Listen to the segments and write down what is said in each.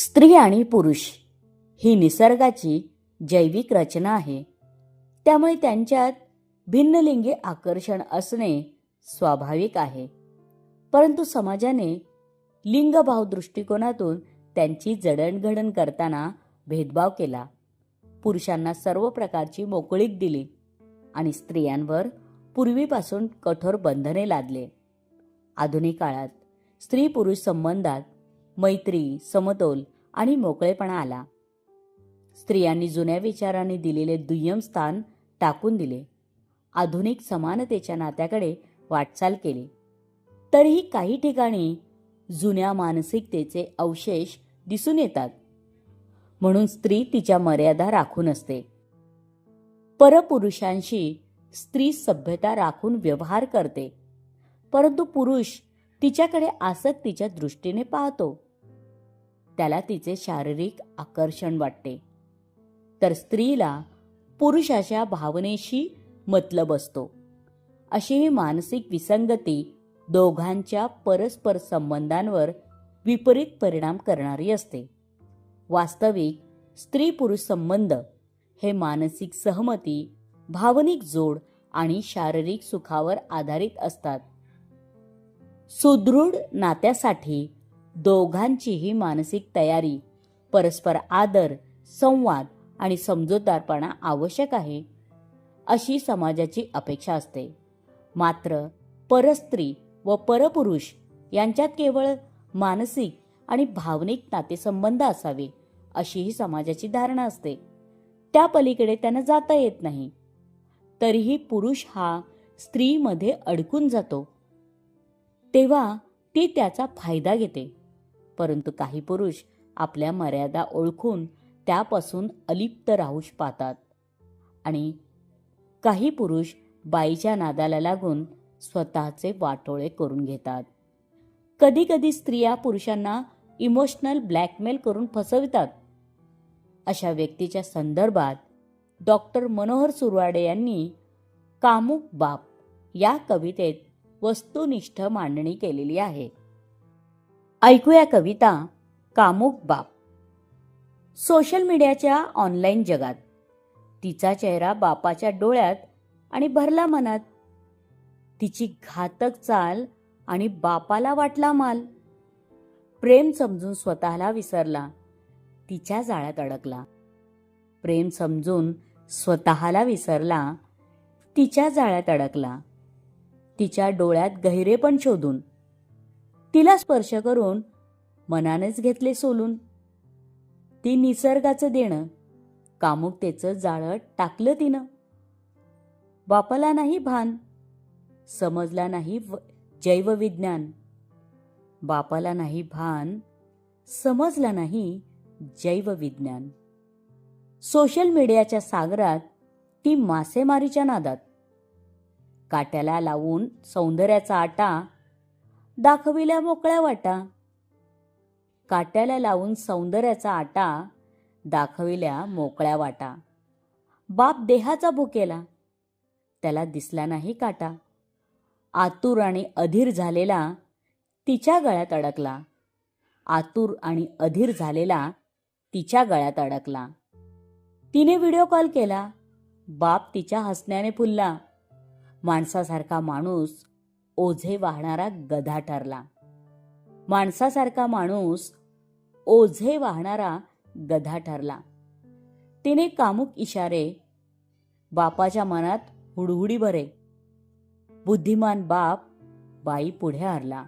स्त्री आणि पुरुष ही निसर्गाची जैविक रचना आहे. त्यामुळे त्यांच्यात भिन्नलिंगी आकर्षण असणे स्वाभाविक आहे. परंतु समाजाने लिंगभाव दृष्टिकोनातून त्यांची जडणघडण करताना भेदभाव केला. पुरुषांना सर्व प्रकारची मोकळीक दिली आणि स्त्रियांवर पूर्वीपासून कठोर बंधने लादले. आधुनिक काळात स्त्री पुरुष संबंधात मैत्री, समतोल आणि मोकळेपणा आला. स्त्रियांनी जुन्या विचारांनी दिलेले दुय्यम स्थान टाकून दिले. आधुनिक समानतेच्या नात्याकडे वाटचाल केली. तरीही काही ठिकाणी जुन्या मानसिकतेचे अवशेष दिसून येतात. म्हणून स्त्री तिच्या मर्यादा राखून असते. परपुरुषांशी स्त्री सभ्यता राखून व्यवहार करते, परंतु पुरुष तिच्याकडे आसक्तीच्या दृष्टीने पाहतो. त्याला तिचे शारीरिक आकर्षण वाटते, तर स्त्रीला पुरुषाच्या भावनेशी मतलब असतो. अशी ही मानसिक विसंगती दोघांच्या परस्पर संबंधांवर विपरीत परिणाम करणारी असते. वास्तविक स्त्री पुरुष संबंध हे मानसिक सहमती, भावनिक जोड आणि शारीरिक सुखावर आधारित असतात. सुदृढ नात्यासाठी दोघांचीही मानसिक तयारी, परस्पर आदर, संवाद आणि समजूतदारपणा आवश्यक आहे, अशी समाजाची अपेक्षा असते. मात्र परस्त्री व परपुरुष यांच्यात केवळ मानसिक आणि भावनिक नातेसंबंध असावे अशीही समाजाची धारणा असते. त्या पलीकडे त्यांना जाता येत नाही. तरीही पुरुष हा स्त्रीमध्ये अडकून जातो, तेव्हा ती त्याचा फायदा घेते. परंतु काही पुरुष आपल्या मर्यादा ओळखून त्यापासून अलिप्त राहू पाहतात आणि काही पुरुष बाईच्या नादाला लागून स्वतःचे वाटोळे करून घेतात. कधी कधी स्त्रिया पुरुषांना इमोशनल ब्लॅकमेल करून फसवितात. अशा व्यक्तीच्या संदर्भात डॉक्टर मनोहर सुरवाडे यांनी कामुक बाप या कवितेत वस्तुनिष्ठ मांडणी केलेली आहे. ऐकूया कविता कामुक बाप. सोशल मीडियाच्या ऑनलाईन जगात तिचा चेहरा बापाच्या डोळ्यात आणि भरला मनात. तिची घातक चाल आणि बापाला वाटला माल. प्रेम समजून स्वतःला विसरला, तिच्या जाळ्यात अडकला. प्रेम समजून स्वतःला विसरला, तिच्या जाळ्यात अडकला. तिच्या डोळ्यात गहिरेपण शोधून, तिला स्पर्श करून मनानेच घेतले सोलून. ती निसर्गाचं देणं, कामुकतेचं जाळं टाकलं तिनं. बापाला नाही भान, समजला नाही जैवविज्ञान. बापाला नाही भान, समजला नाही जैवविज्ञान. सोशल मीडियाच्या सागरात ती मासेमारीच्या नादात. काट्याला लावून सौंदर्याचा आटा, दाखविल्या मोकळ्या वाटा. काट्याला लावून सौंदर्याचा आटा, दाखविल्या मोकळ्या वाटा. बाप देहाचा भुकेला, त्याला दिसला नाही काटा. आतुर आणि अधीर झालेला तिच्या गळ्यात अडकला. आतुर आणि अधीर झालेला तिच्या गळ्यात अडकला. तिने व्हिडिओ कॉल केला, बाप तिच्या हसण्याने फुलला. माणसासारखा माणूस ओझे वाहणारा गधा ठरला. माणसासारखा माणूस ओझे वाहणारा गधा ठरला. तिने कामुक इशारे, बापाच्या मनात हुडहुडी भरे. बुद्धिमान बाप बाई पुढे हरला,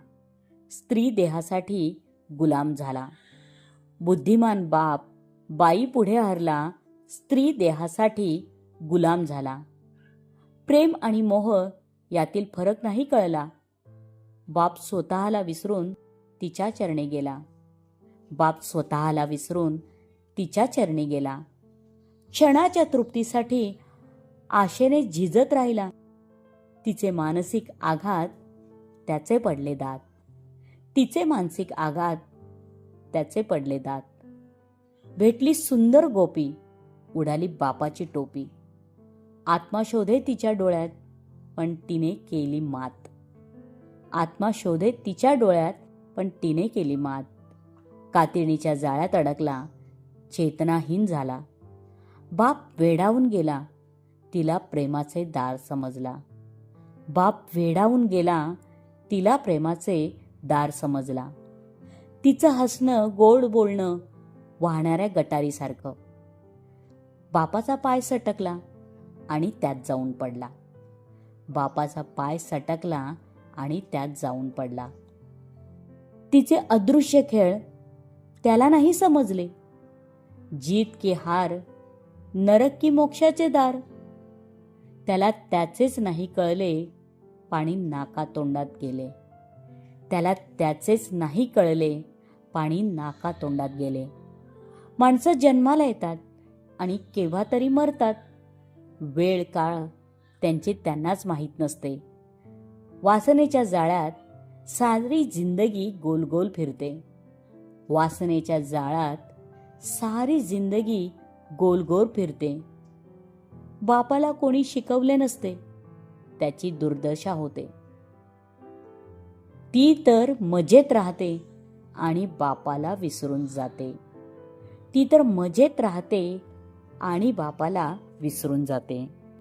स्त्री देहासाठी गुलाम झाला. बुद्धिमान बाप बाई पुढे हरला, स्त्री देहासाठी गुलाम झाला. प्रेम आणि मोह यातील फरक नाही कळला. बाप स्वतःला विसरून तिच्या चरणी गेला. बाप स्वतःला विसरून तिच्या चरणी गेला. क्षणाच्या तृप्तीसाठी आशेने झिजत राहिला. तिचे मानसिक आघात त्याचे पडले दात. तिचे मानसिक आघात त्याचे पडले दात. भेटली सुंदर गोपी, उडाली बापाची टोपी. आत्मा शोधे तिच्या डोळ्यात, पण तिने केली मात. आत्मा शोधे तिच्या डोळ्यात, पण तिने केली मात. कातिणीच्या जाळ्यात अडकला, चेतनाहीन झाला. बाप वेडावून गेला, तिला प्रेमाचे दार समजला. बाप वेडावून गेला, तिला प्रेमाचे दार समजला. तिचं हसणं, गोड बोलणं वाहणाऱ्या गटारीसारखं. बापाचा पाय सटकला आणि त्यात जाऊन पडला. बापाचा पाय सटकला आणि त्यात जाऊन पडला. तिचे अदृश्य खेळ त्याला नाही समजले. जीत की हार, नरक की मोक्षाचे दार. त्याला त्याचेच नाही कळले, पाणी नाकातोंडात गेले. त्याला त्याचेच नाही कळले, पाणी नाकातोंडात गेले. माणसं जन्माला येतात आणि केव्हा तरी मरतात. वेळ काळ त्यांची त्यांनाच माहीत नसते. वासनेच्या जाळ्यात सारी जिंदगी गोल गोल फिरते. वासनेच्या जाळ्यात सारी जिंदगी गोल गोल फिरते. बापाला कोणी शिकवले नसते, त्याची दुर्दशा होते. ती तर मजेत राहते आणि बापाला विसरून जाते. ती तर मजेत राहते आणि बापाला विसरून जाते.